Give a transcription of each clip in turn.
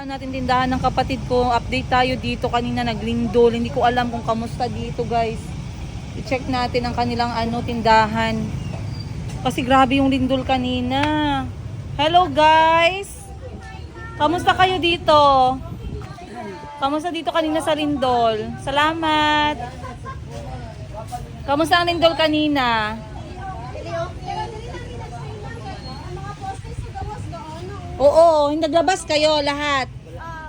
Puntahan natin tindahan ng kapatid ko. Update tayo dito. Kanina naglindol. Hindi ko alam kung kamusta dito, guys. I-check natin ang kanilang tindahan. Kasi grabe yung lindol kanina. Hello, guys. Kamusta kayo dito? Kamusta dito kanina sa lindol? Salamat. Kamusta ang lindol kanina? Oo, hindi naglabas kayo lahat.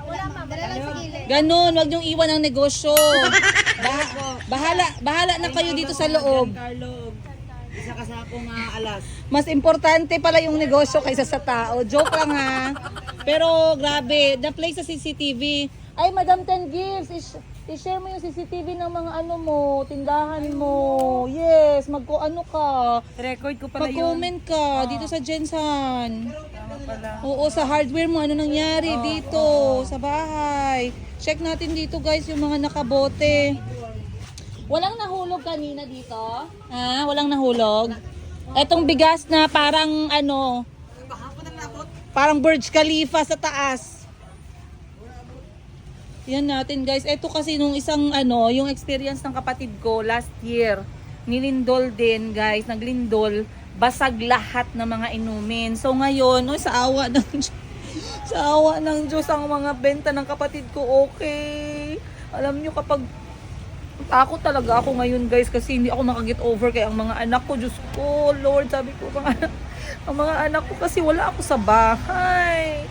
Wala ma'am, dala lang sa gilid. Ganun, wag niyong iwan ang negosyo. Bahala na kayo dito sa loob. Carlo, isa ka sa akong alas. Mas importante pala yung negosyo kaysa sa tao. Joke lang ha. Pero grabe, na-play sa CCTV. Ay, Madam Ten Gifts, i-share mo yung CCTV ng mga tindahan mo. Yes, ano ka. Record ko pala yun. Mag-comment ka dito sa Jensan. Oo, sa hardware mo, ano nangyari dito sa bahay. Check natin dito guys yung mga nakabote. Walang nahulog kanina dito? Ha? Walang nahulog? Etong bigas na parang parang Burj Khalifa sa taas. Yan natin guys. Ito kasi nung isang yung experience ng kapatid ko last year. Nilindol din guys. Naglindol. Basag lahat ng mga inumin. So ngayon, sa awa ng Diyos, sa awa ng Diyos ang mga benta ng kapatid ko okay. Alam nyo kapag takot talaga ako ngayon guys kasi hindi ako makaget over kaya ang mga anak ko, Diyos ko, Lord, sabi ko ang mga anak ko kasi wala ako sa bahay.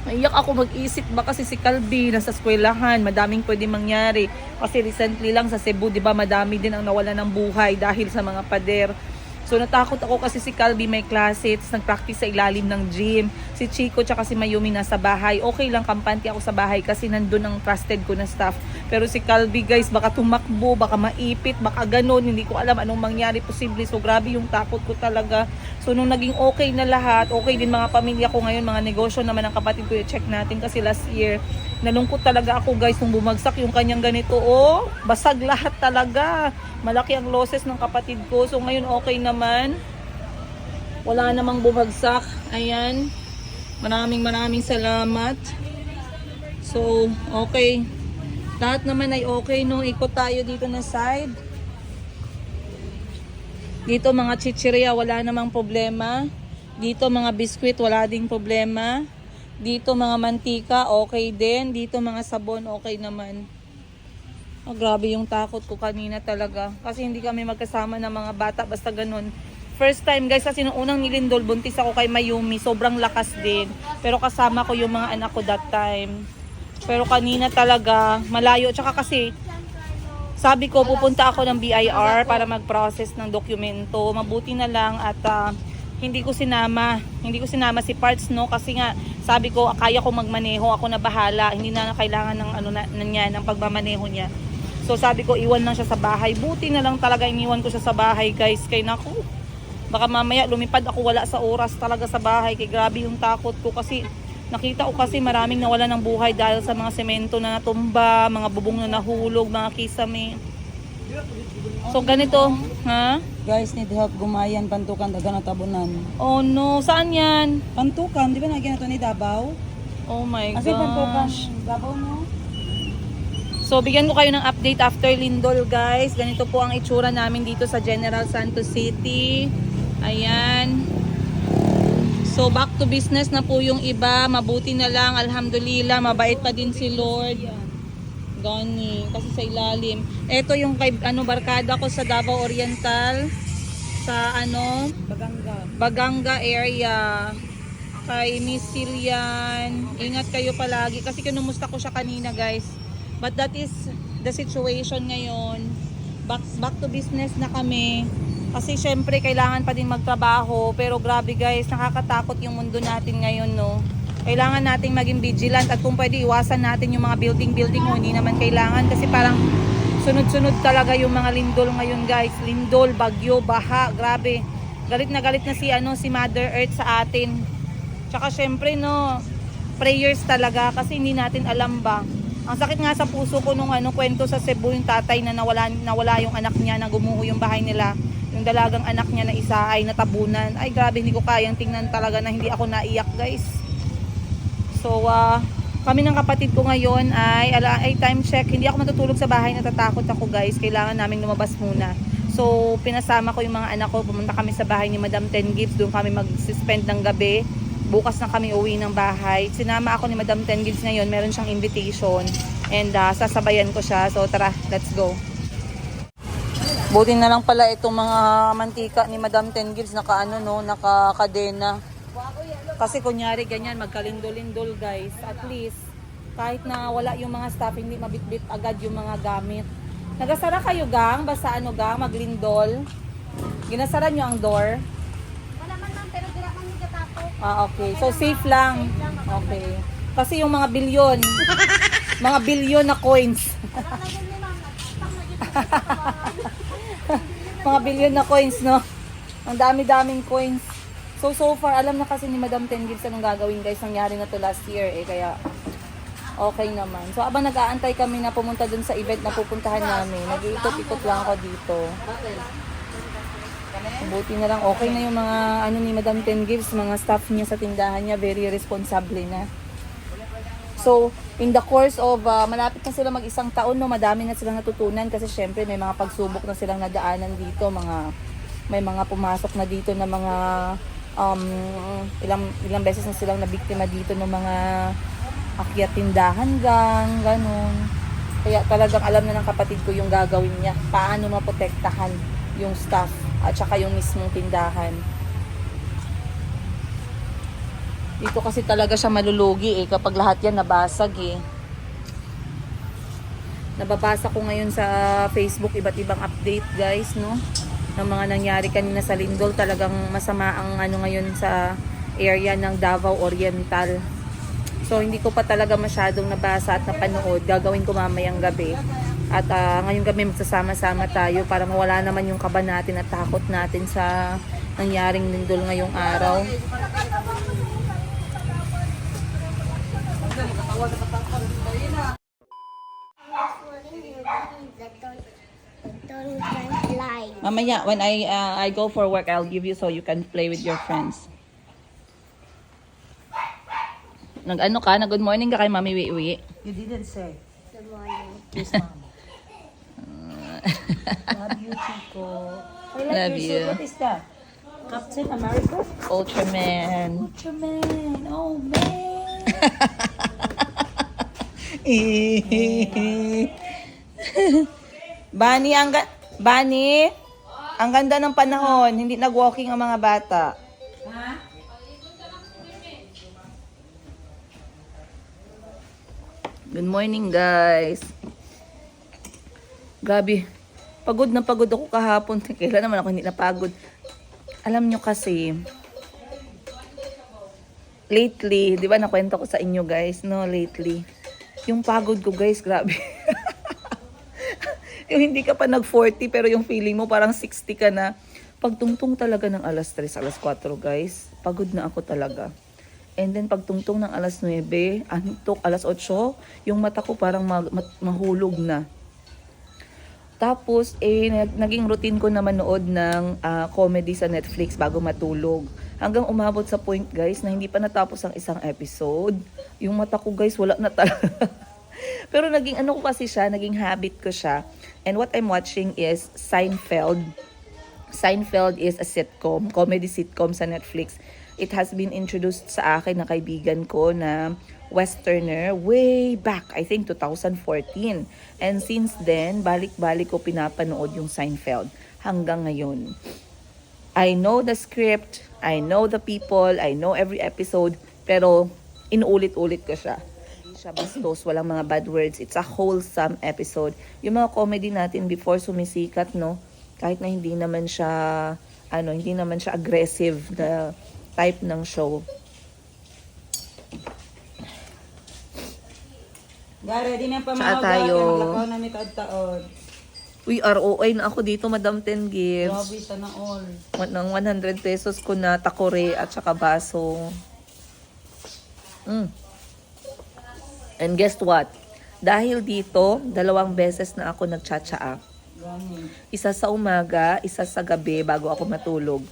Naiyak ako mag-isip ba kasi si Calby nasa eskwelahan, madaming pwede mangyari. Kasi recently lang sa Cebu, 'di ba, madami din ang nawala ng buhay dahil sa mga pader. So natakot ako kasi si Calby may klase, tapos nag-practice sa ilalim ng gym. Si Chico tsaka si Mayumi nasa bahay. Okay lang, kampante ako sa bahay kasi nandun ang trusted ko na staff. Pero si Calby guys, baka tumakbo, baka maipit, baka ganon. Hindi ko alam anong mangyari posible. So grabe yung takot ko talaga. So nung naging okay na lahat, okay din mga pamilya ko ngayon, mga negosyo naman ang kapatid ko, i-check natin kasi last year, nalungkot talaga ako guys nung bumagsak yung kanyang ganito. Oh, basag lahat talaga. Malaki ang losses ng kapatid ko. So ngayon okay naman. Wala namang bumagsak. Ayan. Maraming salamat. So, okay. Lahat naman ay okay. No, ikot tayo dito na side. Dito mga chichirya, wala namang problema. Dito mga biskwit, wala ding problema. Dito mga mantika, okay din. Dito mga sabon, okay naman. Oh, grabe yung takot ko kanina talaga. Kasi hindi kami magkasama ng mga bata, basta ganun. First time guys, kasi nung unang nilindol, buntis ako kay Mayumi. Sobrang lakas din. Pero kasama ko yung mga anak ko that time. Pero kanina talaga, malayo. Tsaka kasi, sabi ko, pupunta ako ng BIR para mag-process ng dokumento. Mabuti na lang at hindi ko sinama si Parts, no, kasi nga sabi ko kaya ko magmaneho, ako na bahala, hindi na kailangan ng ng pagmamaneho niya. So sabi ko iwan lang siya sa bahay. Buti na lang talaga iniwan ko siya sa bahay guys. Kay naku, baka mamaya lumipad ako wala sa oras talaga sa bahay. Kay grabe yung takot ko kasi nakita ko kasi maraming nawala ng buhay dahil sa mga semento na natumba, mga bubong na nahulog, mga kisame. So ganito, ha? Guys, need help gumayan, pantukan, dagan at tabunan. Oh no, saan yan? Pantukan, di ba nagyan ito ni Davao? Oh my Kasi pantukan, gosh. Davao no? So bigyan ko kayo ng update after lindol guys. Ganito po ang itsura namin dito sa General Santos City. Ayan. So back to business na po yung iba. Mabuti na lang, alhamdulillah. Mabait pa din si Lord. Gani, kasi sa ilalim. Ito yung kay barkada ko sa Davao Oriental. Sa Baganga area. Kay Miss Silian. Ingat kayo palagi kasi kinumusta ko siya kanina guys. But that is the situation ngayon. Back to business na kami. Kasi syempre kailangan pa din magtrabaho. Pero grabe guys, nakakatakot yung mundo natin ngayon, no. Kailangan nating maging vigilant at kung pwede iwasan natin yung mga building mo. Hindi naman kailangan kasi parang sunod-sunod talaga yung mga lindol ngayon guys. Lindol, bagyo, baha, grabe. Galit na si Mother Earth sa atin. Tsaka syempre no, prayers talaga kasi hindi natin alam ba. Ang sakit nga sa puso ko nung kwento sa Cebu, yung tatay na nawala yung anak niya, na gumuho yung bahay nila. Yung dalagang anak niya na isa ay natabunan. Ay grabe, hindi ko kayang tingnan talaga na hindi ako naiyak guys. So, kami ng kapatid ko ngayon ay time check. Hindi ako matutulog sa bahay, natatakot ako guys. Kailangan naming lumabas muna. So, pinasama ko yung mga anak ko. Pumunta kami sa bahay ni Madam Ten Gibbs. Doon kami mag-spend ng gabi. Bukas na kami uwi ng bahay. Sinama ako ni Madam Ten Gibbs ngayon. Meron siyang invitation. And sasabayan ko siya. So, tara, let's go. Buti na lang pala itong mga mantika ni Madam Ten Gibbs nakakadena. Kasi kunyari ganyan, magkalindol-lindol guys. At least, kahit na wala yung mga staff, hindi mabitbit agad yung mga gamit. Nagasara kayo gang? Basta maglindol. Ginasara nyo ang door? Wala man lang, pero dira man yung katapos. Okay. So, safe lang. Okay. Kasi yung mga bilyon na coins. Mga bilyon na coins, no? Ang dami-daming coins. So far, alam na kasi ni Madam Ten Gibbs anong gagawin guys. Nangyari na to last year kaya okay naman. So habang nag-aantay kami na pumunta dun sa event na pupuntahan namin, nag-iikot-ikot lang ako dito. Buti na lang okay na yung mga ni Madam Ten Gibbs, mga staff niya sa tindahan niya, very responsable na. So, in the course of, malapit na sila mag-isang taon, no, madami na silang natutunan kasi syempre may mga pagsubok na silang nadaanan dito, may mga pumasok na dito na mga ilang beses na silang nabiktima dito ng mga akyat tindahan ganun. Kaya talagang alam na ng kapatid ko yung gagawin niya, paano maprotektahan yung staff at saka yung mismong tindahan. Dito kasi talaga siya malulugi kapag lahat yan nabasag Nababasa ko ngayon sa Facebook iba't ibang update guys, no? Ng mga nangyari kanina sa Lindol. Talagang masama ang ngayon sa area ng Davao Oriental. So hindi ko pa talaga masyadong nabasa at napanood. Gagawin ko mamayang gabi. At ngayong gabi magsasama-sama tayo para mawala naman yung kaba natin at takot natin sa nangyaring Lindol ngayong araw. Mamaya, when I go for work, I'll give you so you can play with your friends. Nag-good morning ka kay Mami Wiwi. You didn't say. Good morning. Yes, ma'am. Love you, Chico. I like Love your you. suit. What is that? Captain America? Ultraman. Ultraman. Oh, man. Bani, ang ganda ng panahon. Hindi nag-walking ang mga bata. Good morning, guys. Grabe. Pagod na pagod ako kahapon. Kailan naman ako hindi napagod. Alam nyo kasi, lately, di ba nakwento ko sa inyo guys, no? Lately. Yung pagod ko guys, grabe. Yung hindi ka pa nag-40 pero yung feeling mo parang 60 ka na. Pagtungtong talaga ng alas 3, alas 4 guys, pagod na ako talaga. And then pagtungtong ng alas 9, antok, alas 8, yung mata ko parang mahulog na. Tapos, naging routine ko na manood ng comedy sa Netflix bago matulog. Hanggang umabot sa point guys na hindi pa natapos ang isang episode. Yung mata ko guys, wala na talaga. Pero naging ko kasi siya, naging habit ko siya. And what I'm watching is Seinfeld. Seinfeld is a sitcom, comedy sitcom sa Netflix. It has been introduced sa akin na kaibigan ko na Westerner way back, I think 2014. And since then, balik-balik ko pinapanood yung Seinfeld hanggang ngayon. I know the script, I know the people, I know every episode, pero inuulit-ulit ko siya. Hindi siya bastos, walang mga bad words. It's a wholesome episode. Yung mga comedy natin before sumisikat, no? Kahit na hindi naman siya aggressive na type ng show. Ready na pa Saan mga tayo? Maglakaw na may taon. Uy, ROI na ako dito, Madam Ten Gibbs. Grabe, sana all. Ng 100 pesos ko na takore at saka baso. And guess what? Dahil dito, 2 beses na ako nagtsatsaa. Gani. Isa sa umaga, isa sa gabi bago ako matulog.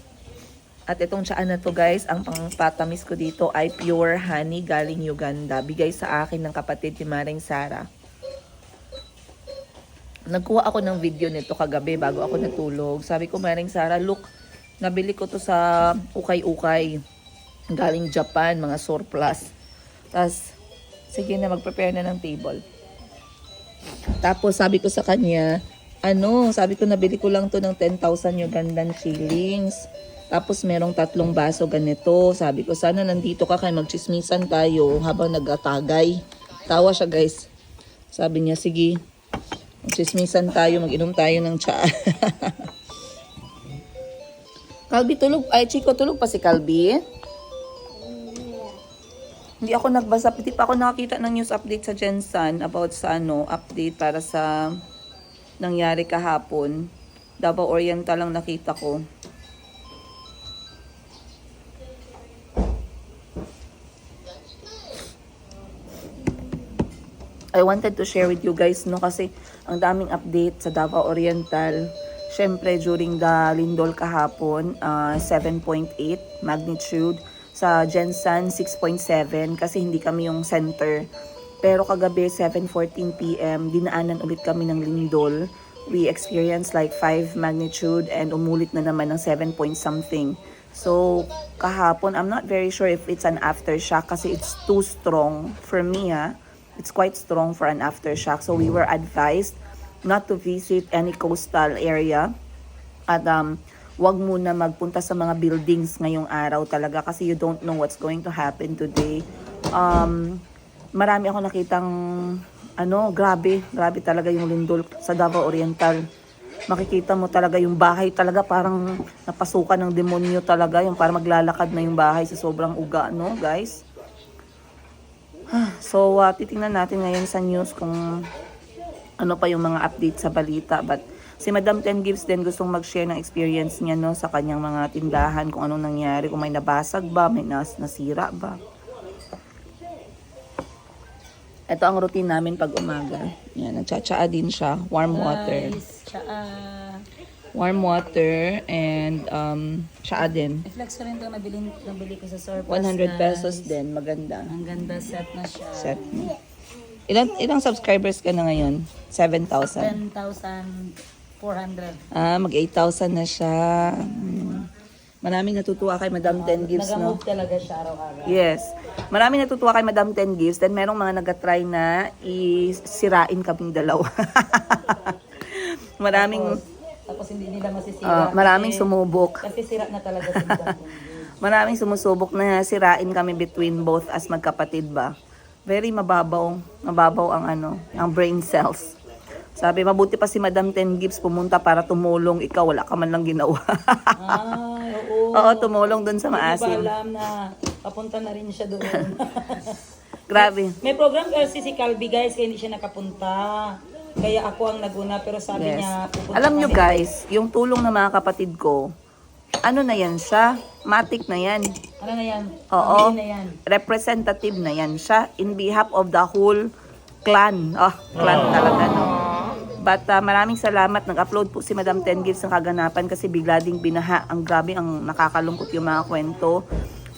At itong tsaa na to guys, ang pangpatamis ko dito ay pure honey galing Uganda. Bigay sa akin ng kapatid ni Maring Sara. Nagkuha ako ng video nito kagabi bago ako natulog. Sabi ko, Maring Sara, look, nabili ko to sa ukay-ukay. Galing Japan, mga surplus. Tapos, sige na, mag-prepare na ng table. Tapos, sabi ko sa kanya, sabi ko, nabili ko lang to ng 10,000 Ugandan shillings. Tapos merong 3 baso ganito. Sabi ko, sana nandito ka kaya magchismisan tayo habang nag-atagay. Tawa siya guys. Sabi niya, sige, magchismisan tayo, mag-inom tayo ng tsaa. Calby, tulog. Ay, Chico, tulog pa si Calby? Hindi ako nagbasa. Hindi pa ako nakakita ng news update sa Jensan about sa update para sa nangyari kahapon. Davao Oriental lang nakita ko. I wanted to share with you guys kasi ang daming update sa Davao Oriental. Syempre during the lindol kahapon, 7.8 magnitude. Sa Jensan, 6.7 kasi hindi kami yung center. Pero kagabi, 7:14 PM, dinaanan ulit kami ng lindol. We experienced like 5 magnitude and umulit na naman ng 7 point something. So, kahapon, I'm not very sure if it's an aftershock kasi it's too strong for me. It's quite strong for an aftershock. So, we were advised not to visit any coastal area. At wag muna magpunta sa mga buildings ngayong araw talaga kasi you don't know what's going to happen today. Marami ako nakitang grabe talaga yung lindol sa Davao Oriental. Makikita mo talaga yung bahay talaga parang napasukan ng demonyo talaga, yung parang maglalakad na yung bahay sa sobrang uga, no, guys? So, titingnan natin ngayon sa news kung ano pa yung mga update sa balita. But si Madam Ten Gives din gustong mag-share ng experience niya, no, sa kanyang mga tindahan, kung anong nangyari, kung may nabasag ba, may nasira ba. Ito ang routine namin pag umaga. Yan, nagtsatsaa din siya. Warm water. Warm water and tsaa din. Reflex ko rin ito nabili ko sa surplus. 100 pesos din. Maganda. Ang ganda, set na siya. Set mo. Ilang subscribers ka na ngayon? 7,000? 10,400. Mag 8,000 na siya. Maraming natutuwa kay Madam Ten Gives, no? Nag-move talaga siya araw-araw. Yes. Maraming natutuwa kay Madam Ten Gives. Then merong mga nag-try na isirain kaming dalawa. Tapos hindi nila masisira. Maraming sumubok. Kasi sira na talaga sila. Maraming sumusubok na sirain kami between both as magkapatid ba. Very mababaw ang brain cells. Sabi, mabuti pa si Madam Ten Gives pumunta para tumulong. Ikaw, wala ka man lang ginawa. Oo. Oo, tumulong dun sa maasim. Hindi ba alam na papunta na rin siya doon. Grabe. May program kasi si Calby guys, kaya hindi siya nakapunta. Kaya ako ang naguna, pero sabi niya pupunta. Alam nyo kami. guys, yung tulong ng mga kapatid ko, na yan siya? Matic na yan. Ano na yan? Oo. Pamilya na yan. Representative na yan siya in behalf of the whole clan. Clan talaga, no? But maraming salamat. Nag-upload po si Madam Ten Gives ng kaganapan kasi bigla ding binaha. Ang grabe, ang nakakalungkot yung mga kwento.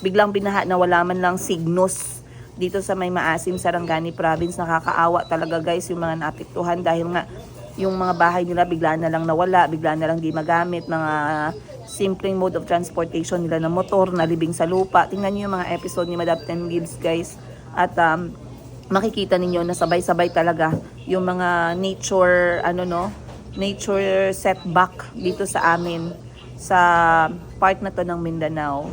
Biglang binaha na wala man lang signos dito sa may Maasim, Sarangani Province. Nakakaawa talaga guys yung mga naapektuhan dahil nga yung mga bahay nila bigla na lang nawala, bigla na lang di magamit, mga simpleng mode of transportation nila na motor, nalibing sa lupa. Tingnan niyo yung mga episode ni Madam Ten Gives guys. At makikita ninyo na sabay-sabay talaga yung mga nature nature setback dito sa amin sa part na to ng Mindanao.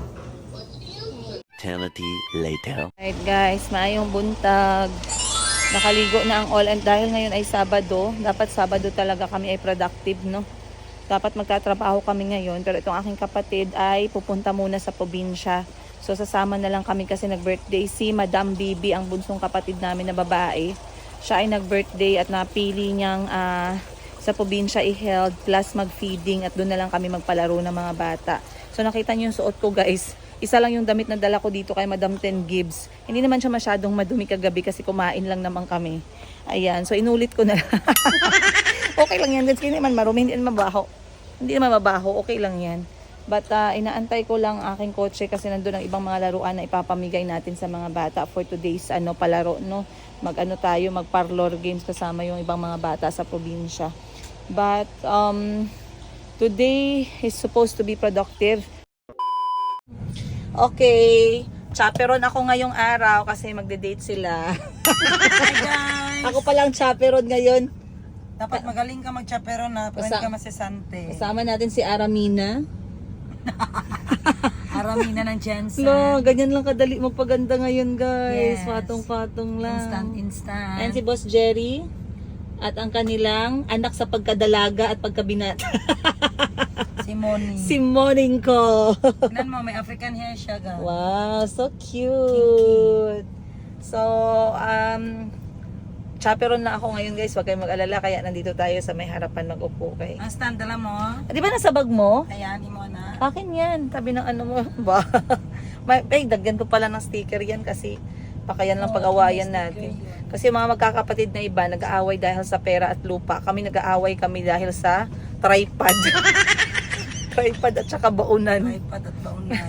Eternity later. Right guys, maayong buntag. Nakaligo na ang all and dahil ngayon ay Sabado, dapat Sabado talaga kami ay productive, no? Dapat magtatrabaho kami ngayon, pero itong aking kapatid ay pupunta muna sa probinsya. So sasama na lang kami kasi nag-birthday si Madam Bibi, ang bunsong kapatid namin na babae. Siya ay nag-birthday at napili niyang sa probinsya i-held plus mag-feeding at doon na lang kami magpalaro ng mga bata. So nakita niyo yung suot ko guys. Isa lang yung damit na dala ko dito kay Madam Ten Gives. Hindi naman siya masyadong madumi kagabi kasi kumain lang naman kami. Ayan, so inulit ko na lang. Okay lang yan guys, hindi naman marumi, hindi naman mabaho. Hindi naman mabaho, okay lang yan. But inaantay ko lang aking kotse kasi nandun ang ibang mga laruan na ipapamigay natin sa mga bata for today's palaro, no. Mag-parlor games kasama yung ibang mga bata sa probinsya. But today is supposed to be productive. Okay, chaperon ako ngayong araw kasi magde-date sila. Hi guys! Ako palang chaperon ngayon. Dapat magaling ka mag-chaperon na para hindi ka masesante. Kasama natin si Aramina. Aramina ng Jensen. No, ganyan lang kadali magpaganda ngayon, guys. Yes. Patong-patong lang. Instant. And si Boss Jerry at ang kanilang anak sa pagkadalaga at pagkabinata. Si Moni. Si Morning ko. Tignan mo, may African hair siya, guys. Wow, so cute. So, chaperon na ako ngayon, guys. Huwag kayong mag-alala. Kaya nandito tayo sa may harapan mag-upo kay. Ang stand, dala mo. Di ba nasa bag mo? Ayan, mo na. Akin yan. Tabi ng ano mo. Ba? Dagyan ko pala ng sticker yan kasi baka yan lang pag-awayan natin. Kasi mga magkakapatid na iba, nag-aaway dahil sa pera at lupa. Kami nag-aaway kami dahil sa tripod. Tripod at saka baunan. Tripod at baunan.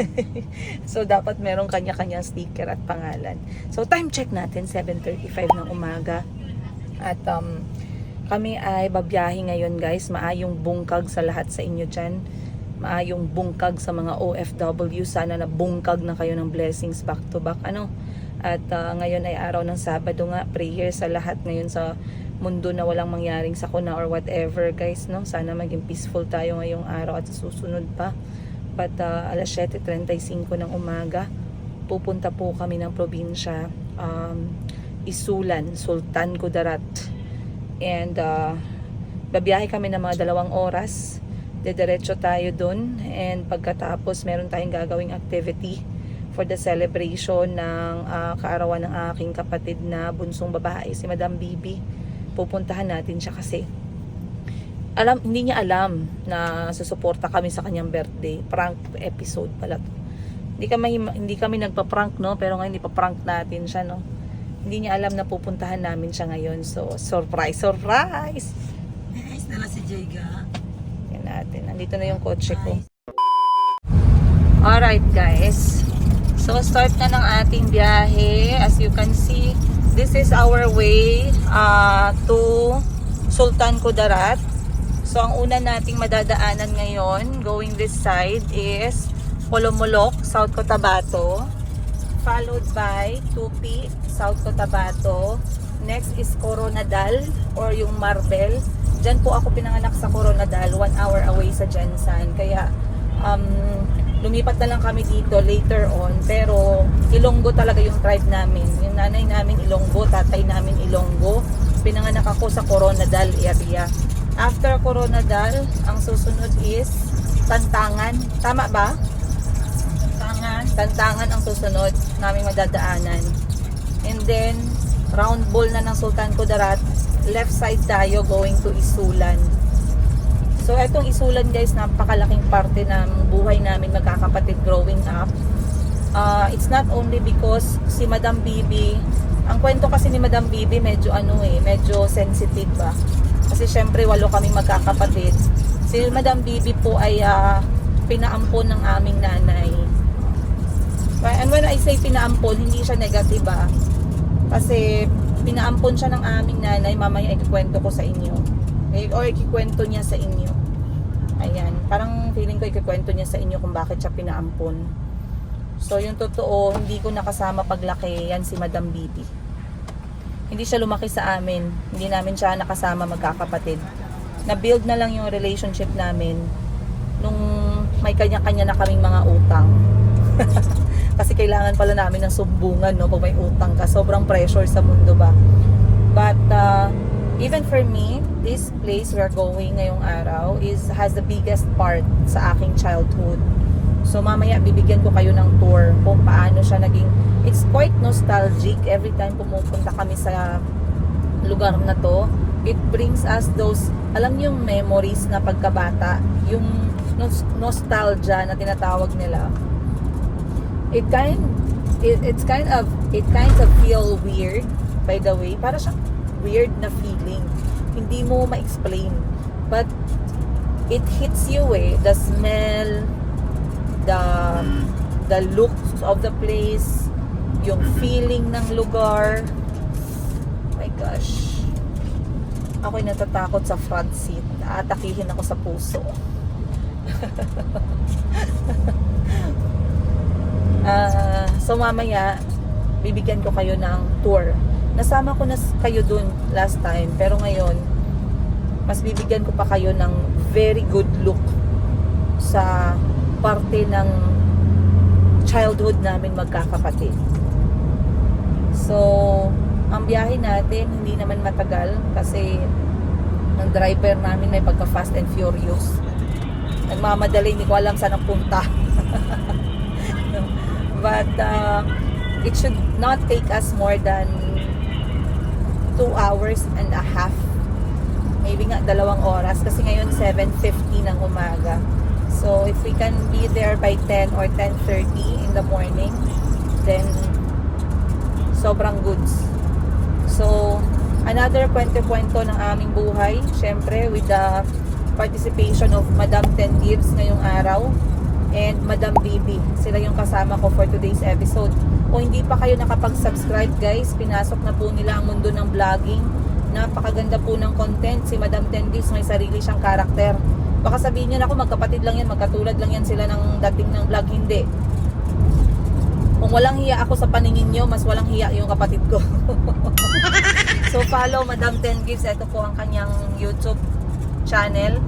So, dapat merong kanya-kanyang sticker at pangalan. So, time check natin, 7:35 ng umaga. At kami ay babiyahe ngayon, guys. Maayong bungkag sa lahat sa inyo dyan. Maayong bungkag sa mga OFW. Sana na bungkag na kayo ng blessings back to back. At ngayon ay araw ng Sabado nga. Prayer sa lahat ngayon sa mundo na walang mangyaring sakuna or whatever, guys, no? Sana maging peaceful tayo ngayong araw at sa susunod pa. But alas 7:35 ng umaga, pupunta po kami ng probinsya, Isulan, Sultan Kudarat. And babiyahe kami ng mga 2 oras. Dediretso tayo dun. And pagkatapos, meron tayong gagawing activity for the celebration ng kaarawan ng aking kapatid na bunsong babae, si Madam Bibi. Pupuntahan natin siya kasi hindi niya alam na susuporta kami sa kanyang birthday. Prank episode pala to. Hindi kami nagpa-prank, no? Pero ngayon ipa-prank natin siya, no? Hindi niya alam na pupuntahan namin siya ngayon. So, surprise! Guys, dala si Jayga. Yan natin. Nandito na yung kotse ko. Alright, guys. So, start na ng ating biyahe. As you can see, this is our way to Sultan Kudarat. So, ang una nating madadaanan ngayon, going this side, is Polomolok, South Cotabato. Followed by Tupi, South Cotabato. Next is Coronadal, or yung Marbel. Diyan po ako pinanganak sa Coronadal, 1 hour away sa Jensan. Kaya, lumipat na lang kami dito later on. Pero, Ilonggo talaga yung tribe namin. Yung nanay namin Ilonggo, tatay namin Ilonggo. Pinanganak ako sa Coronadal area. After Coronadal, ang susunod is Tantangan. Tama ba? Tantangan ang susunod naming madadaanan. And then, round ball na ng Sultan Kudarat. Left side tayo going to Isulan. So, etong Isulan, guys, napakalaking parte ng buhay namin magkakapatid growing up. It's not only because si Madam Bibi, ang kwento kasi ni Madam Bibi medyo medyo sensitive ba. Kasi syempre 8 kaming magkakapatid. Si Madam Bibi po ay pinaampon ng aming nanay. And when I say pinaampon, hindi siya negative ba. Kasi pinaampon siya ng aming nanay, mamaya ikikwento ko sa inyo. Or ikikwento niya sa inyo. Ayan, parang feeling ko ikikwento niya sa inyo kung bakit siya pinaampon. So yung totoo, hindi ko nakasama paglaki, yan si Madam Bibi. Hindi siya lumaki sa amin, hindi namin siya nakasama magkakapatid. Na-build na lang yung relationship namin nung may kanya-kanya na kaming mga utang. Kasi kailangan pala namin ng sumbungan, no, pag may utang ka. Sobrang pressure sa mundo ba. But even for me, this place we're going ngayong araw has the biggest part sa aking childhood. So mamaya bibigyan ko kayo ng tour kung paano siya naging. It's quite nostalgic every time pumupunta kami sa lugar na to. It brings us those, alam yung memories na pagkabata, yung nostalgia na tinatawag nila. It kind of feel weird, by the way. Para siyang weird na feeling. Hindi mo ma-explain. But it hits you the smell, the looks of the place, yung feeling ng lugar. My gosh. Ako'y natatakot sa front seat. Aatakihin ako sa puso. So mamaya, bibigyan ko kayo ng tour. Nasama ko na kayo dun last time, pero ngayon, mas bibigyan ko pa kayo ng very good look sa parte ng childhood namin magkakapatid. So, ang biyahe natin hindi naman matagal kasi ang driver namin may pagka fast and furious. Nagmamadali, hindi ko alam saan ang punta. But it should not take us more than 2 hours and a half. Maybe nga 2 oras kasi ngayon 7:50 ng umaga. So if we can be there by 10 or 10:30 in the morning, then sobrang goods. So another kwento-kwento ng aming buhay, syempre with the participation of Madam Ten Gives ngayong araw and Madam Bibi. Sila yung kasama ko for today's episode. Kung hindi pa kayo nakapag-subscribe guys, pinasok na po nila ang mundo ng vlogging. Napakaganda po ng content. Si Madam Ten Gives may sarili siyang karakter. Baka sabihin niyo, ako magkapatid lang yan, magkatulad lang yan sila ng dating ng vlog. Hindi. Kung walang hiya ako sa paningin nyo, mas walang hiya yung kapatid ko. So follow Madam Ten Gives. Ito po ang kanyang YouTube channel.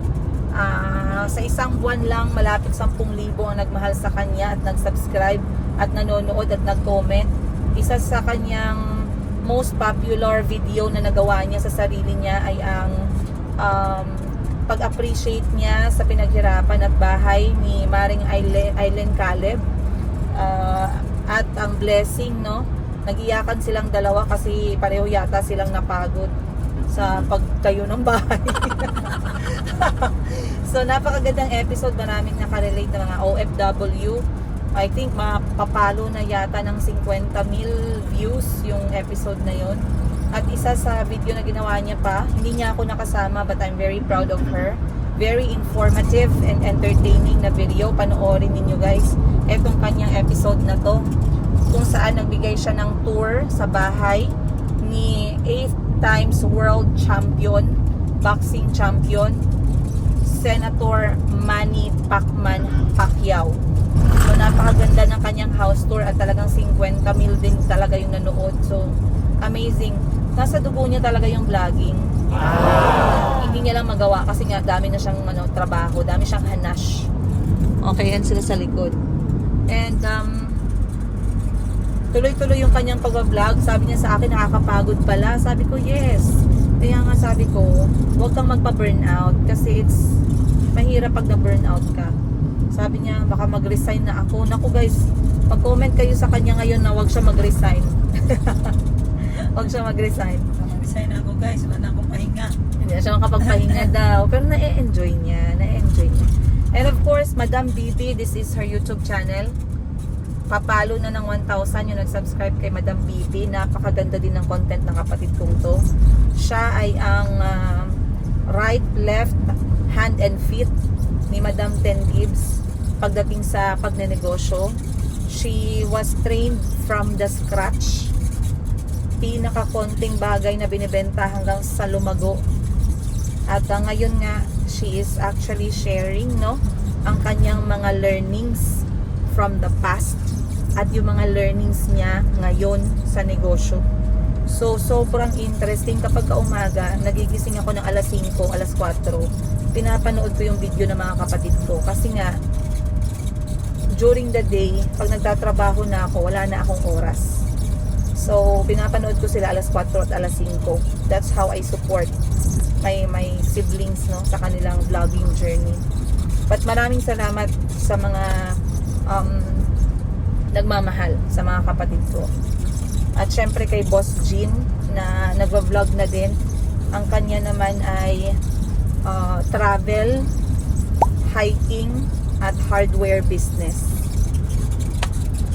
Sa isang buwan lang, malapit 10,000 ang nagmahal sa kanya at nag-subscribe at nanonood at nag-comment. Isa sa kanyang most popular video na nagawa niya sa sarili niya ay ang pag-appreciate niya sa pinaghirapan at bahay ni Maring Aileen Caleb, at ang blessing, no? Nagiyakan silang dalawa kasi pareho yata silang napagod sa pagtayo ng bahay. So napakagandang episode, maraming nakarelate na mga OFW. I think mapapalo na yata ng 50,000 views yung episode na yon. At isa sa video na ginawa niya pa, hindi niya ako nakasama but I'm very proud of her. Very informative and entertaining na video. Panoorin ninyo guys. Etong kanyang episode na to, kung saan nagbigay siya ng tour sa bahay ni 8 times world champion, boxing champion, Senator Manny Pacquiao. So napakaganda ng kanyang house tour at talagang 50,000 din talaga yung nanood. So amazing. Nasa dugo niya talaga yung vlogging. Hindi niya lang magawa kasi nga dami na siyang trabaho, dami siyang hanash. Okay, yan sila sa likod. And tuloy-tuloy yung kanyang pag-vlog. Sabi niya sa akin, nakakapagod pala. Sabi ko, yes. Kaya nga sabi ko, huwag kang magpa-burnout kasi it's mahirap pag na-burnout ka. Sabi niya, baka mag-resign na ako. Naku guys, mag-comment kayo sa kanya ngayon na huwag siya mag-resign. Huwag siya mag-resign. Mag-resign ako guys, wala na akong pahinga. Hindi siya makapagpahinga daw. Pero na-enjoy niya. Na-enjoy niya. And of course, Madam Bibi, this is her YouTube channel. Papalo na ng 1,000 yung nag-subscribe kay Madam Bibi. Napakaganda din ng content ng kapatid kong to. Siya ay ang right, left, hand and feet ni Madam Ten Gives pagdating sa pagnenegosyo. She was trained from the scratch. Pinakakonting bagay na binibenta hanggang sa lumago. At ngayon nga, she is actually sharing, no, ang kanyang mga learnings from the past at yung mga learnings niya ngayon sa negosyo. So, sobrang interesting. Kapag umaga, nagigising ako ng alas 5, alas 4, pinapanood ko yung video ng mga kapatid ko. Kasi nga, during the day, pag nagtatrabaho na ako, wala na akong oras. So, pinapanood ko sila alas 4 at alas 5. That's how I support my siblings, no, sa kanilang vlogging journey. But maraming salamat sa mga nagmamahal sa mga kapatid ko. At syempre kay Boss Jean na nagva-vlog na din. Ang kanya naman ay travel, hiking, at hardware business.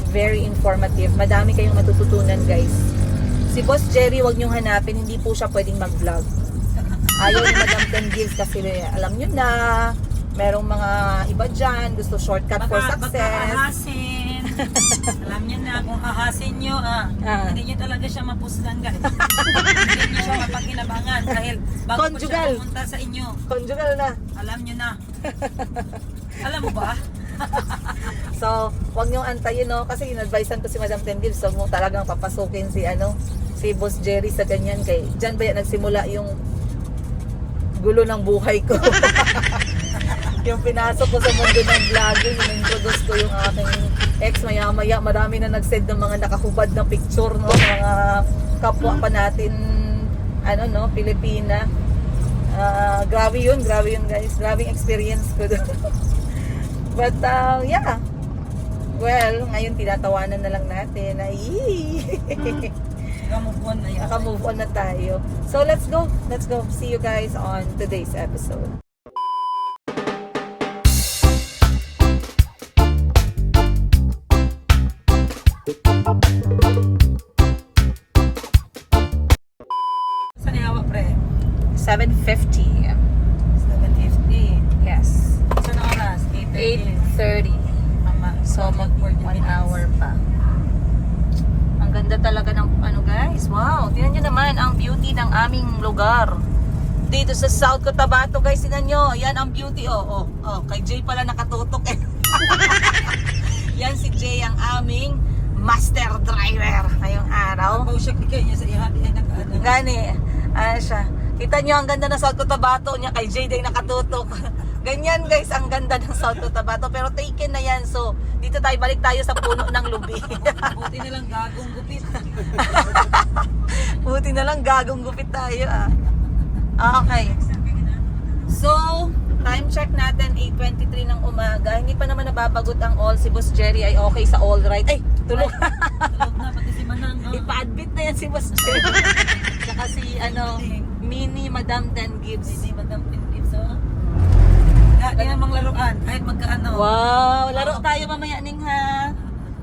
Very informative. Madami kayong matututunan guys. Si Boss Jerry, wag niyong hanapin. Hindi po siya pwedeng mag-vlog. Ayaw ni Madam Ten Gives kasi alam nyo na, merong mga iba dyan, gusto shortcut for Baka success. ahasin. Alam niyo na, kung ahasin niyo, hindi niyo talaga siya mapuslan, guys. Hindi niyo siya mapakinabangan dahil bago po siya Conjugal. pumunta sa inyo. Conjugal na. Alam niyo na. Alam mo ba? So, wag niyong antayin, no? Kasi in-advisean ko si Madam Tendil, so mo talagang papasukin si Boss Jerry sa ganyan. Kay, dyan ba yan nagsimula yung gulo ng buhay ko? Yung pinasok ko sa mundo ng vlogging, in-introduce ko yung aking ex, maya-maya, marami na nag-send ng mga nakahubad na picture, no? Mga kapwa pa natin, Pilipina. Grabe yun guys. Grabing experience ko doon. But, yeah. Well, ngayon tinatawanan na lang natin. Naka-move on na yan. Naka-move on na tayo. So, let's go. See you guys on today's episode. Saan ihawa, pre? 7:50. 7:50. Yes. Saan oras? 8:30. 8:30. Mama. So, mag 1 hour pa. Ang ganda talaga ng guys. Wow, tingnan nyo naman ang beauty ng aming lugar. Dito sa South Cotabato guys, tingnan nyo. Yan ang beauty. Oh, kay Jay pala nakatutok eh. Yan si Jay ang aming master driver ngayong araw. Ang siya kikay niya sa ihati ay nakaano. Gani, siya. Kita nyo ang ganda ng South Cotabato niya, kay Jay din nakatutok. Ganyan guys, ang ganda ng South Cotabato. Pero taken na yan. So, dito balik tayo sa puno ng lubi. Buti na lang gagong gupit. Buti na lang gagong gupit tayo Okay. So, time check natin, 8:23 ng umaga. Hindi pa naman nababagot ang all. Si Boss Jerry ay okay sa all right. Ay, tulog. Tulog na, pati si Manang. Ipa-admit na yan si Boss Jerry. Tsaka si, Mini Madam Dan Gibbs. Hindi Madam Pintips, oh. Hindi namang laruan, kahit magkaano. Wow, laro tayo mamaya ning ha.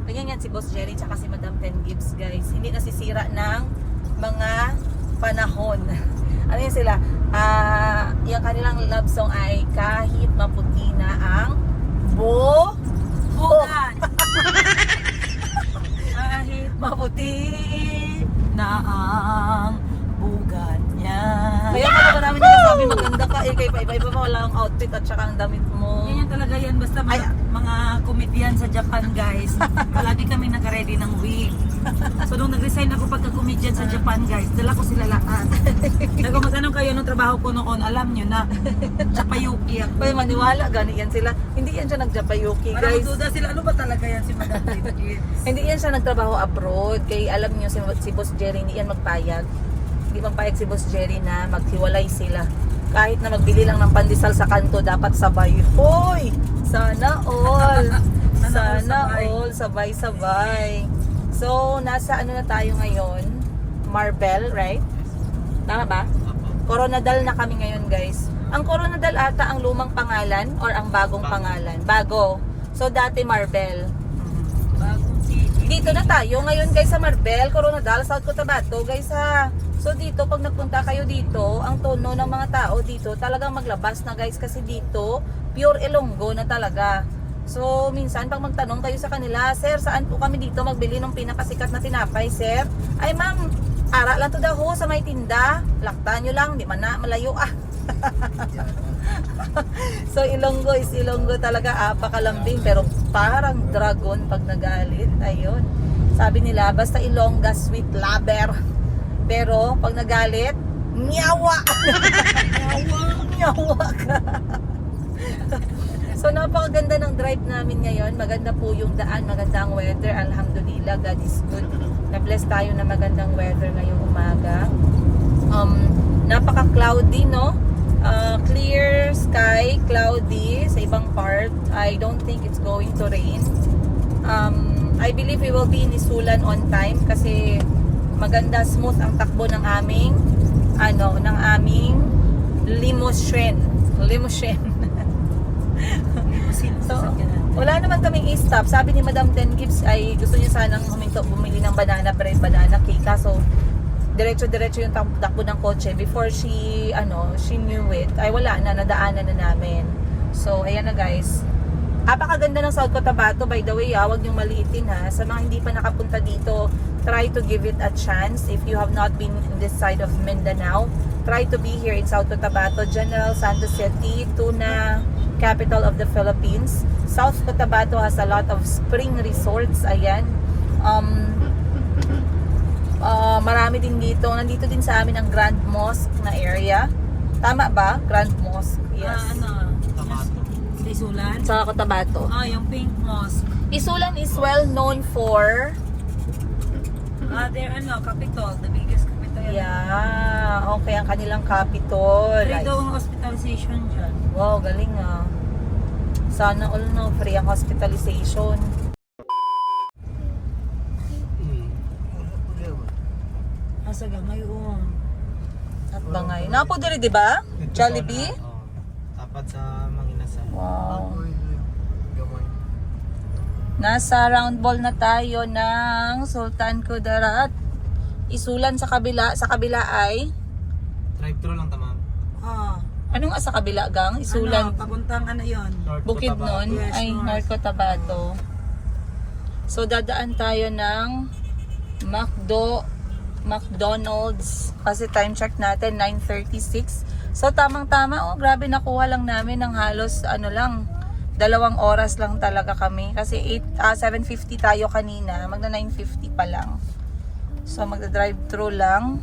Ganyan yan si Boss Jerry tsaka si Madam Ten Gibbs guys. Hindi nasisira ng mga panahon. Ano yun sila? Yung kanilang love song ay kahit maputi na ang Bugan! Kahit maputi. na ang bugan niya. Kaya pala marami nagsasabi maganda ka kay iba-iba mo wala ang outfit at saka ang damit mo. Yan talaga yan. Basta mga comedian sa Japan, guys. Palagi kami naka-ready ng wig. So, nung nag-resign ako pagka-comedian sa Japan, guys, dala ko sila lahat. Kung magtanong kayo nung trabaho ko noon, alam nyo na, Japayuki ako. Kaya maniwala, gani yan sila. Hindi yan siya nagjapayuki Parang guys. duda sila, ano ba talaga yan si Madam Pintips? Hindi yan siya nagtrabaho abroad. Kaya alam niyo si Boss Jerry, hindi yan magpayag. Hindi magpayag si Boss Jerry na maghiwalay sila. Kahit na magbili lang ng pandesal sa kanto, dapat sabay. Hoy! Sana all! Sana all! Sabay-sabay. So, nasa na tayo ngayon? Marbel, right? Tama ba? Coronadal na kami ngayon, guys. Ang Coronadal ata ang lumang pangalan or ang bagong pangalan? Bago. So, dati Marbel. Bagong city. Dito na tayo ngayon guys sa Marbel, Coronadal, South Cotabato guys ha. So dito pag nagpunta kayo dito, ang tono ng mga tao dito talagang maglabas na guys kasi dito pure Ilonggo na talaga. So minsan pag magtanong kayo sa kanila, sir saan po kami dito magbili ng pinakasikat na tinapay sir? Ay ma'am, ara lang to daw ho sa may tinda, laktan nyo lang, di man na malayo So Ilonggo is Ilonggo talaga, apakalambing pero parang dragon pag nagalit. Ayun. Sabi nila basta Ilongga sweet lover. Pero pag nagalit, nyawa. Nyawa ka. So napakaganda ng drive namin ngayon. Maganda po yung daan, maganda ang weather. Alhamdulillah, God is good. Na-bless tayo na magandang weather ngayong umaga. Napaka-cloudy, no? Clear sky, cloudy sa ibang part. I don't think it's going to rain. I believe we will be in Isulan on time kasi maganda, smooth ang takbo ng aming limousine. So, wala naman kaming i-stop. Sabi ni Madam Ten Gibbs ay gusto niya sanang bumili ng banana bread, banana cake. So, diretso-diretso yung takbo ng kotse before she knew it. Ay wala na, nadaanan na namin. So, ayan na guys. Apakaganda ng South Cotabato, by the way, huwag niyong maliitin ha. Sa mga hindi pa nakapunta dito, try to give it a chance. If you have not been in this side of Mindanao, try to be here in South Cotabato, General Santos City, Tuna, capital of the Philippines. South Cotabato has a lot of spring resorts, ayan. Marami din dito. Nandito din sa amin ang Grand Mosque na area. Tama ba? Grand Mosque, yes. Sa Isulan? Sa Cotabato. Yung Pink Mosque. Isulan is well known for Their capital, the biggest capital. yeah, okay, ang kanilang capital. Free daw ang hospitalization dyan. Wow, galing ah. Sana all no, free ang hospitalization. Asa gamay At bangay. Napo diri, di ba? Jollibee? Tapat sa Manginasal. Wow. Nasa round ball na tayo ng Sultan Kudarat. Isulan sa kabila. Sa kabila ay Drive-thru lang tamam. anong sa kabila gang? Isulan. Papuntang yon? Bukidnon Yes, ay north. North Cotabato. So dadaan tayo ng McDonald's kasi time check natin 9:36. So tamang-tama grabe nakuha lang namin ng halos 2 oras lang talaga kami kasi 7:50 tayo kanina, magna 9:50 pa lang. So magda-drive through lang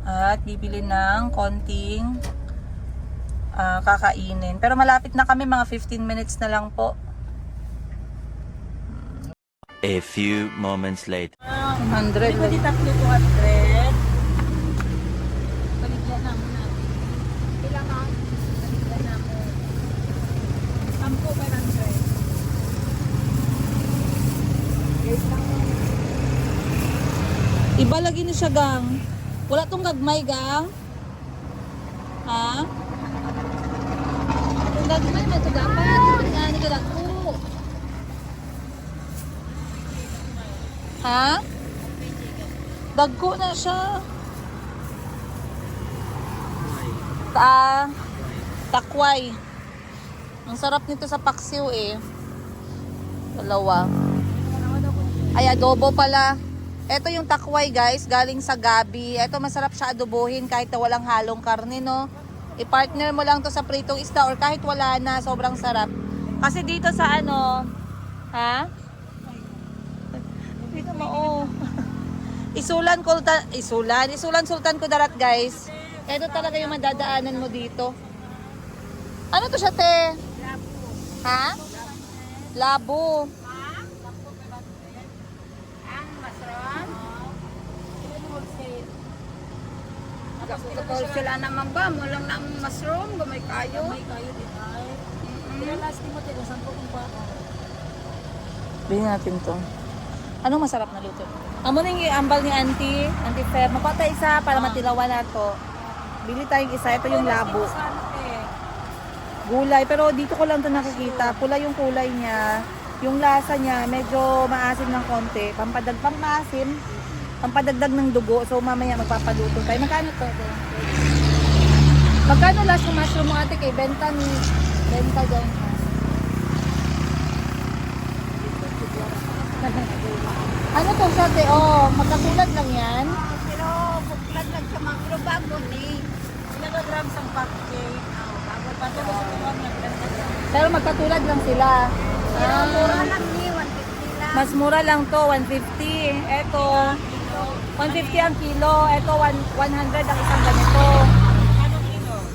at bibili ng konting kakainin. Pero malapit na kami, mga 15 minutes na lang po. A few moments later. 100. Di ba di tatlo 200? Paligyan namin natin. Pila ka? Paligyan namin. 10 500. Iba lagi na siya gang. Wala tong gagmay gang. Ha? Kung gagmay, may ito dapat. Nga ni Galako. Ha? Dagko na siya. Takway. Ang sarap nito sa paksiw eh. 2. Ay, adobo pala. Ito yung takway guys, galing sa gabi. Ito masarap siya adobohin kahit na walang halong karne, no? I-partner mo lang to sa pritong isda or kahit wala na, sobrang sarap. Kasi dito sa ha? Dito mo, Isulan Sultan Kudarat guys. Ito talaga yung madadaanan mo dito. Ano to siya, te? Ha? Labo. Kapag sila naman ba? Mulang ng mushroom, gamay kayo. Bilhin natin to. Anong masarap na luto? Amo na yung ambal ni Auntie Fer. Mapata isa para matilawan na to. Bili tayong isa. Ito yung labo. Gulay. Pero dito ko lang to nakikita. Pula yung kulay niya. Yung lasa niya, medyo maasim ng konti. Pampasim. Pampadagdag ng dugo. So mamaya magpapaluto tayo. Magkano to? Magkano last yung mushroom mo ate kay Benta dyan. Ano to siya te? Oh, magkatulad lang yan. Pero buklag lang sa mga pero bago ni. Ilang grams ang pancake? Bago pa ito. Pero magkatulad lang sila. Pero mura lang ni, 150 lang. Mas mura lang to, 150. Ito, 150 ang kilo. Ito, 100 ang isang ganito. Anong kilo?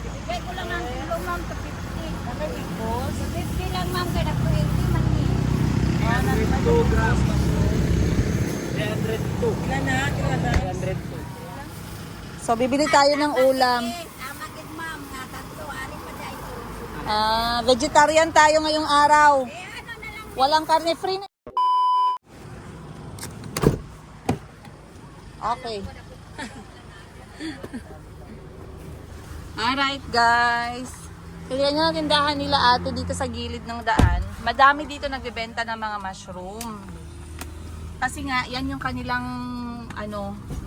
Bigay ko lang ang kilo ma'am sa 50. Bakit ikos? 50 lang ma'am, kaya nag-20 man ni. 2 grams. 302. Ilan na? 302. So, bibili tayo ng ulam. Amagid ma'am, nga tatlo, ari pa dahil. Vegetarian tayo ngayong araw. Ano na lang. Walang karne free na. Okay. Alright guys. Tignan nyo ang tindahan nila ate dito sa gilid ng daan. Madami dito nagbebenta ng mga mushroom. Kasi nga, yan yung kanilang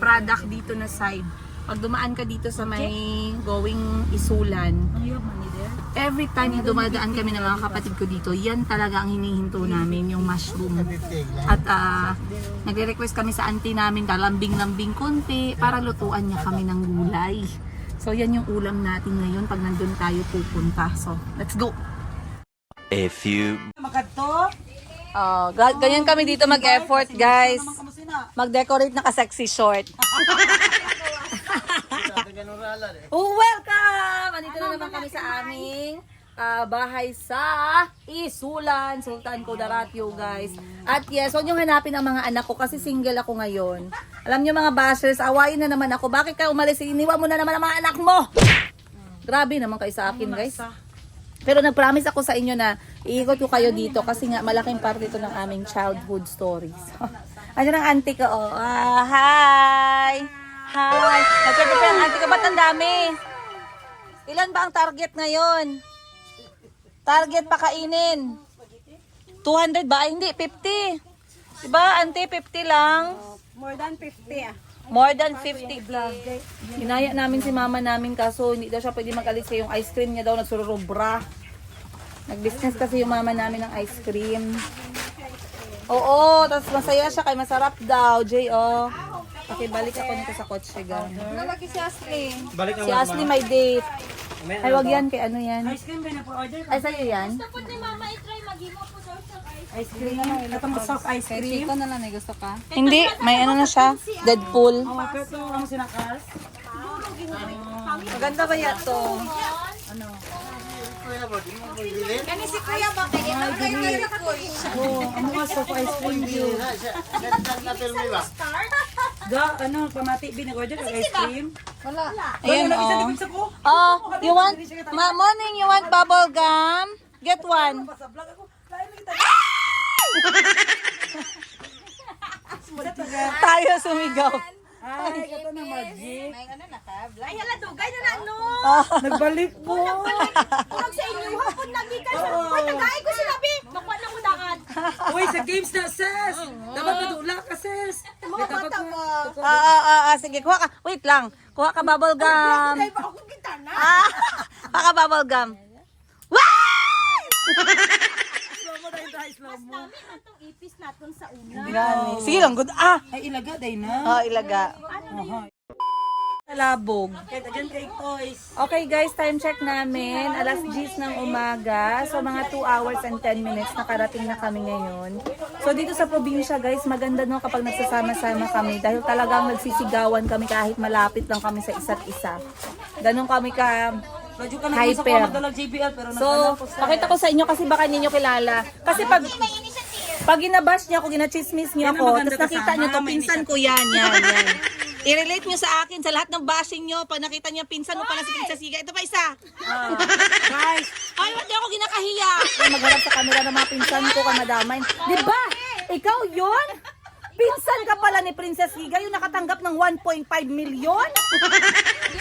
product dito na side. Pag dumaan ka dito sa may going Isulan, Ang you have money there? every time yung dumadaan kami ng mga kapatid ko dito, yan talaga ang hinihinto namin, yung mushroom. At nagre-request kami sa auntie namin, kalambing-lambing konti, para lutuan niya kami ng gulay. So yan yung ulam natin ngayon pag nandun tayo pupunta. So, let's go! A few Makadto? Ganyan kami dito mag-effort, guys. Mag-decorate na ka-sexy short. Welcome! Andito na naman kami sa aming bahay sa Isulan, Sultan Kudaratio, guys. At yes, huwag niyong hanapin ang mga anak ko kasi single ako ngayon. Alam niyo mga bashers, awayin na naman ako. Bakit ka umalis? Iniwan mo na naman ang mga anak mo! Grabe naman kayo sa akin, guys. Pero nag-promise ako sa inyo na iikot ko kayo dito kasi nga malaking parte ito ng aming childhood stories. Andiyan ang auntie ko, oh. Hi! Hi! Nagkakita ang auntie ko, ba't ang dami? Ilan ba ang target ngayon? Target pakainin? 200 ba? Ay, hindi, 50. Diba, auntie, 50 lang? More than 50 ah. More than 50. Hinaya namin si mama namin kaso hindi daw siya pwede mag-alis kasi yung ice cream niya daw nagsururubra. Nag-business kasi yung mama namin ng ice cream. Oo, tapos masaya siya kay masarap daw, J.O. Okay, balik ako nito sa kotse, gang. Nalaki si Ashley. Balik Si Ashley may date. Ay, wag yan, kay ano yan. Ice cream ba na po order? Ay, sa'yo yan? Tapos ni Mama i-try mag-imo po daw sa Ice cream. Katong soft ice cream. na lang may gusto ka. Hindi, may ano na siya. Deadpool. Oh, pero ito ang sinakas. Maganda ba yan to? Kani si Kuya ba kay ito kay Oh, ano nga soft ice cream yun? Ga, ano, pamati binag-order ng ice cream? Ayun, oh. Oh, you want, morning, you want bubble gum? Get one. Tayo sumigaw. Ay, kato na magic. Ay hala dugay na na no. Nagbalik po. Kurang sa inyo hapon lagi ka sa. Ay nagay ko sinabi. Nakuha na mo dakan. Uy, sa games na, sis. Dapat madula ka, sis. Mga bata mo. Sige, kuha ka. Wait lang. Kuha ka bubble gum. Ay ba ako kita na. Kuha ka bubble gum. Wow! Namin natong ipis naton sa una. Gani. Sige lang, good. Ay, ilaga, day na. Ilaga. Labog. Kaya dyan kay toys. Okay guys, time check namin. Alas 10 ng umaga. So mga 2 hours and 10 minutes nakarating na kami ngayon. So dito sa probinsya guys, maganda no kapag nagsasama-sama kami. Dahil talagang nagsisigawan kami kahit malapit lang kami sa isa't isa. Ganon kami ka Radyo ka na sa hyper. magdalag JBL pero So, pakita ko sa inyo kasi baka ninyo kilala. Kasi pag ginabash niya ako, ginachismis niyo Yan ang ako, maganda tapos nakita kasama, niyo to, may pinsan ko yan. I-relate niyo sa akin, sa lahat ng bashing niyo, pag nakita niyo pinsan mo pala si Princess Higa. Ito pa isa. guys, Ay, ba't di ako ginakahiya? Magharap sa camera ng mga pinsan ko, kamadamay. Di ba? Ikaw yun? Pinsan ka pala ni Princess Higa, yung nakatanggap ng 1.5 million?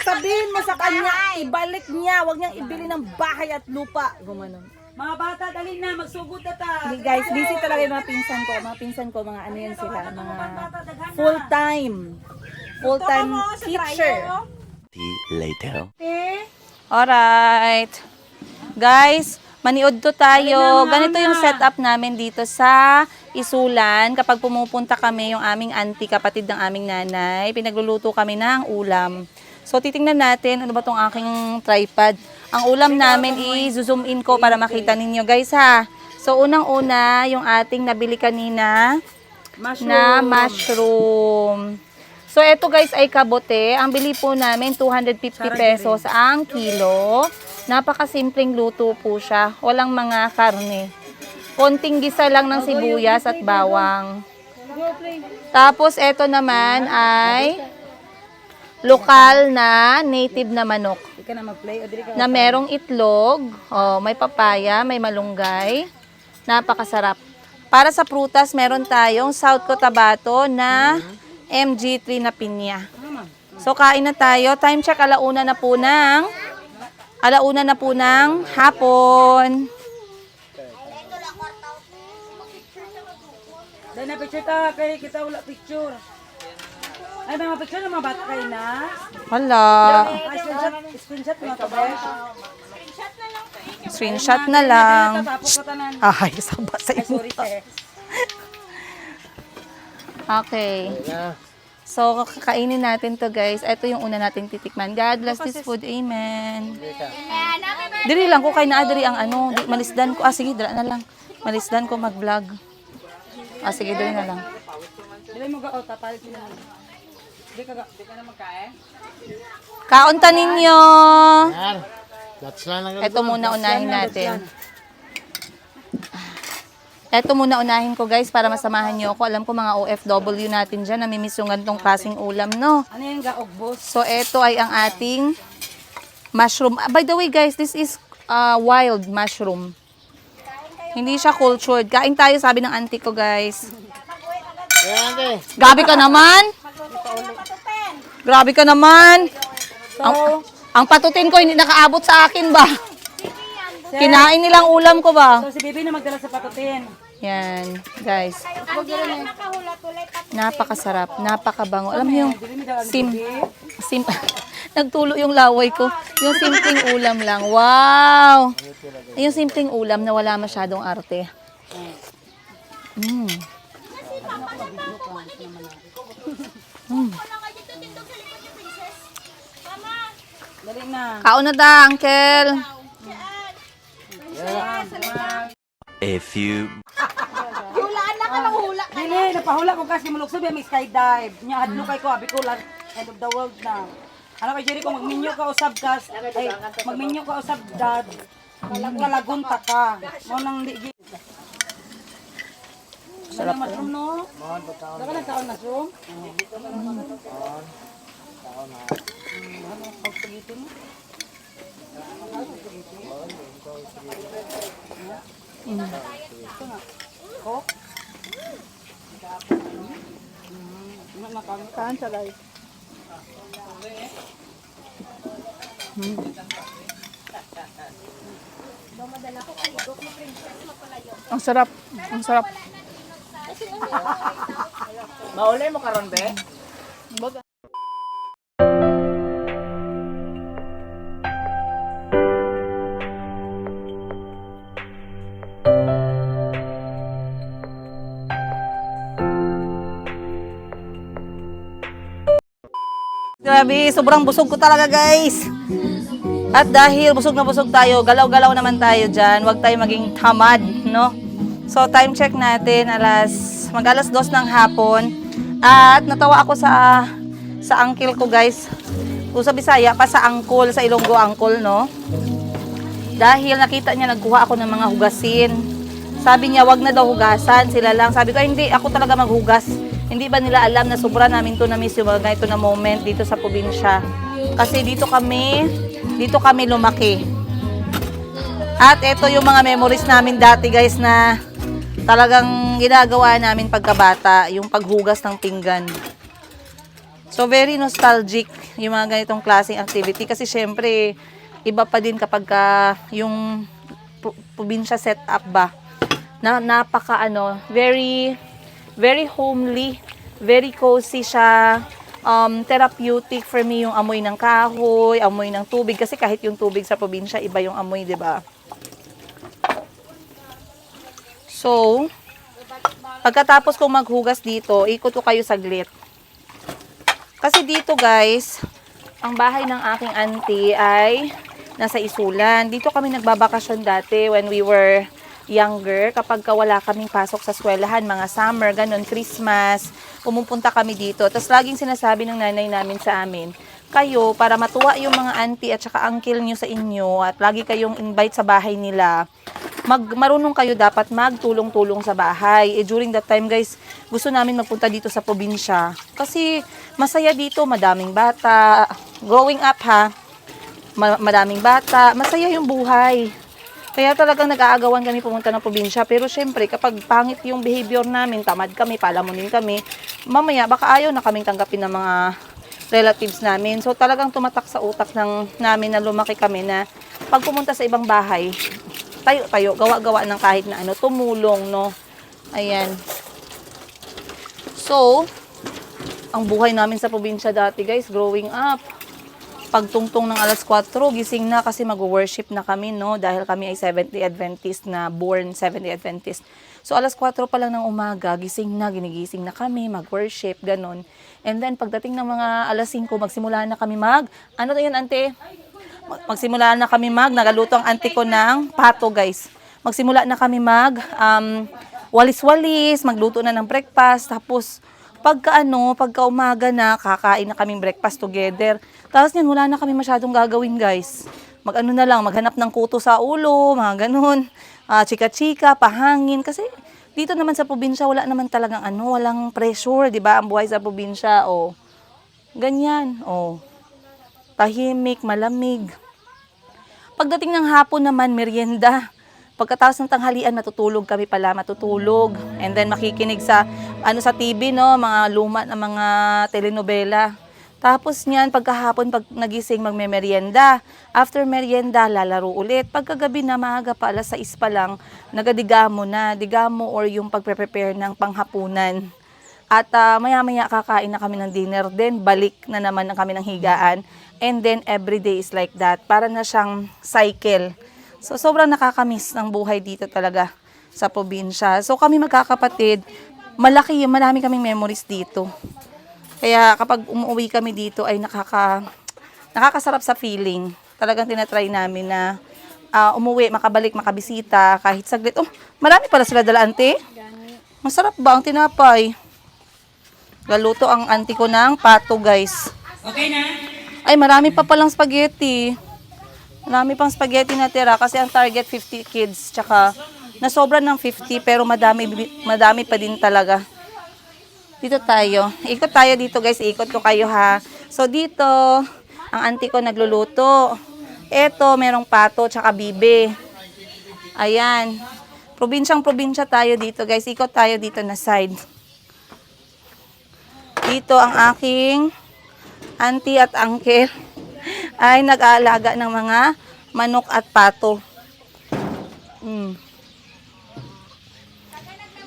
Sabihin mo sa kanya, ibalik niya, wag niyang ibili ng bahay at lupa. Gumanon. mga bata, dali na, magsugod na ta. Hindi guys, busy talaga yung mga pinsan ko. Mga pinsan ko, mga ano yan sila, mga full-time teacher. later. Alright. Guys, maniod to tayo. Ganito yung setup namin dito sa Isulan. Kapag pumupunta kami, yung aming auntie, kapatid ng aming nanay, pinagluluto kami ng ulam. So, titingnan natin, ano ba tong aking tripod? Ang ulam namin, i-zoom in ko para makita ninyo, guys, ha? So, unang-una, yung ating nabili kanina na mushroom. So, eto guys ay kabote. Ang bili po namin, 250 pesos ang kilo. Napakasimpleng luto po siya. Walang mga karne. Konting gisa lang ng sibuyas at bawang. Tapos, eto naman ay lokal na native na manok. Di ka na mag-play o dili ka Na merong itlog, may papaya, may malunggay. Napakasarap. Para sa prutas, meron tayong South Cotabato na MG3 na pinya. So, kain na tayo. Time check, alauna na po ng hapon. Dahil na picture ta, kaya kita wala picture. Ay, may mga picture ng mga bata kayo na. Wala. Ay, screenshot mo ito, Besh. Screenshot na lang. Tapos ko tanan. Ay, saba sa Ay, sorry, te. Okay. So, kakainin natin to guys. Ito yung una nating titikman. God bless this food. Amen. Diri lang ko kay naa diri ang ano. Malisdan ko. Sige, dira na lang. Malisdan ko mag-vlog. Sige, diri na lang. Dili mo ga tapalit na. Di ka na magkain? Kaunta ninyo. That's lang. Ito muna unahin natin. Ito muna unahin ko guys para masamahan niyo ako. Alam ko mga OFW natin dyan, namimiss yung ganitong klaseng ulam, no? Ano yung gaogbos? So, ito ay ang ating mushroom. By the way guys, this is wild mushroom. Hindi siya cultured. Kain tayo, sabi ng auntie ko guys. Grabe ka naman. Grabe ka naman. Ang patutin ko hindi nakaabot sa akin ba? Kinain nilang ulam ko ba? So, si Bibi na magdala sa patutin. Yan, guys. Napakasarap, napakabango. Alam mo yung sim nagtulo yung laway ko. Yung simpleng ulam lang. Wow! Yung simpleng ulam na wala masyadong arte. Dali na. Kaon na ta, uncle. A few Dili, napahula ko kasi muluksob yung may skydive. Nya hadlo kay ko, abi ko lang, end of the world na. Ano kay Jerry, kung magminyo ka usab kas, ay, magminyo ka usab dad, lalagon ta ka. Mo nang di. Sarap mushroom, no? Dapat nagkaon mushroom? Kaan sa guys? Ang sarap. Ang sarap. Maulay mo karon be? Grabe, sobrang busog ko talaga guys. At dahil busog na busog tayo, galaw-galaw naman tayo dyan. Huwag tayo maging tamad, no? So time check natin, mag-alas 2 ng hapon. At natawa ako sa uncle ko guys. Kung sa Bisaya, pa sa uncle, sa Ilonggo uncle, no? Dahil nakita niya, nagkuha ako ng mga hugasin. Sabi niya, wag na daw hugasan, sila lang. Sabi ko, hindi, ako talaga maghugas. Hindi ba nila alam na sobra namin to na-miss yung mga ganito na moment dito sa probinsya. Kasi dito kami lumaki. At ito yung mga memories namin dati guys na talagang ginagawa namin pagkabata, yung paghugas ng pinggan. So very nostalgic yung mga ganitong klaseng activity kasi syempre iba pa din kapag yung probinsya setup ba. Na napaka very homely, very cozy siya. Therapeutic for me yung amoy ng kahoy, amoy ng tubig kasi kahit yung tubig sa probinsya iba yung amoy, 'di ba? So, pagkatapos kong maghugas dito, ikot ko kayo saglit. Kasi dito, guys, ang bahay ng aking auntie ay nasa Isulan. Dito kami nagbabakasyon dati when we were younger, kapag wala kaming pasok sa eskwelahan, mga summer, ganun, Christmas, pumupunta kami dito. Tapos laging sinasabi ng nanay namin sa amin, kayo, para matuwa yung mga auntie at saka uncle nyo sa inyo, at lagi kayong invite sa bahay nila, marunong kayo dapat magtulong-tulong sa bahay. During that time, guys, gusto namin magpunta dito sa probinsya. Kasi masaya dito, madaming bata. Growing up, madaming bata. Masaya yung buhay. Kaya talagang nag-aagawan kami pumunta ng probinsya. Pero syempre, kapag pangit yung behavior namin, tamad kami, palamunin kami, mamaya baka ayaw na kaming tanggapin ng mga relatives namin. So talagang tumatak sa utak namin na lumaki kami na pag pumunta sa ibang bahay, tayo, gawa-gawa ng kahit na ano, tumulong, no? Ayan. So, Ang buhay namin sa probinsya dati guys, growing up. Pagtungtong ng alas 4, gising na kasi mag-worship na kami, no? Dahil kami ay Seventh-day Adventist na born Seventh-day Adventist. So, alas 4 pa lang ng umaga, gising na, ginigising na kami, mag-worship, ganon. And then, pagdating ng mga alas 5, magsimula na kami ano to yun, ante? Magsimula na kami nagaluto ang auntie ko ng pato, guys. Magsimula na kami walis-walis, magluto na ng breakfast, tapos, pagka umaga na, kakain na kaming breakfast together. Tapos yan, wala na kami masyadong gagawin, guys. Maghanap ng kuto sa ulo, mga ganun. Chika-chika, pahangin. Kasi dito naman sa probinsya, wala naman talagang walang pressure, di ba? Ang buhay sa probinsya, ganyan, tahimik, malamig. Pagdating ng hapon naman, merienda. Pagkatapos ng tanghalian, matutulog. And then makikinig sa sa TV, no, mga luma na mga telenovela. Tapos niyan, pagkahapon, pag nagising, magme-merienda. After merienda, lalaro ulit. Pagkagabi na, maaga pa, alas 6 pa lang, nagadigamo na. Digamo or yung pagpre-prepare ng panghapunan. At maya-maya kakain na kami ng dinner. Then, balik na naman kami ng higaan. And then, every day is like that. Para na siyang cycle. So, sobrang nakakamiss ng buhay dito talaga sa probinsya. So, kami magkakapatid, marami kaming memories dito. Kaya kapag umuwi kami dito ay nakakasarap sa feeling. Talagang tinatry namin na umuwi, makabalik, makabisita, kahit saglit. Marami pala sila dala, ante. Masarap ba ang tinapay? Galuto ang auntie ko ng pato, guys. Okay na? Ay, marami pa palang spaghetti. Marami pang spaghetti na tira kasi ang target 50 kids. Tsaka nasobra ng 50 pero madami pa din talaga. Dito tayo. Ikot tayo dito, guys. Ikot ko kayo, ha. So dito, ang auntie ko nagluluto. Eto, merong pato tsaka bibe. Ayan. Probinsyang-probinsya tayo dito, guys. Ikot tayo dito na side. Dito ang aking auntie at uncle ay nag-aalaga ng mga manok at pato.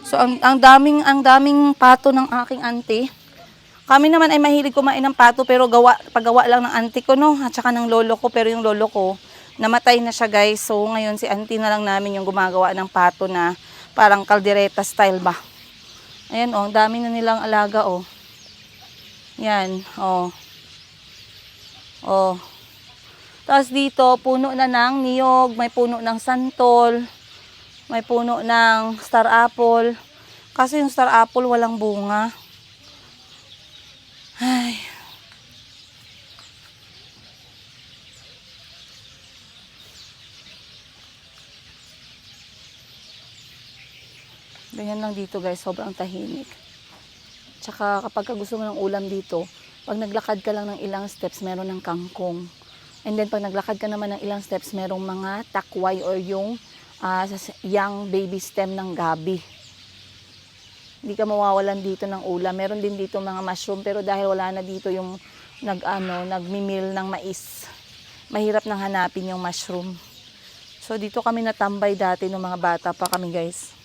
So ang daming pato ng aking auntie. Kami naman ay mahilig kumain ng pato pero paggawa lang ng auntie ko, no, at saka ng lolo ko, pero yung lolo ko namatay na siya, guys. So ngayon si auntie na lang namin yung gumagawa ng pato na parang kaldereta style ba. Ayan, ang dami na nilang alaga, Yan, Tapos dito, puno na ng niyog, may puno ng santol, may puno ng star apple. Kasi yung star apple walang bunga. Ay. Ganyan lang dito, guys, sobrang tahimik. Tsaka kapag gusto mo ng ulam dito, pag naglakad ka lang ng ilang steps, meron ng kangkong. And then, pag naglakad ka naman ng ilang steps, merong mga takway or yung young baby stem ng gabi. Hindi ka mawawalan dito ng ulam. Meron din dito mga mushroom, pero dahil wala na dito yung nagmimil ng mais, mahirap nang hanapin yung mushroom. So, dito kami natambay dati nung mga bata pa kami, guys.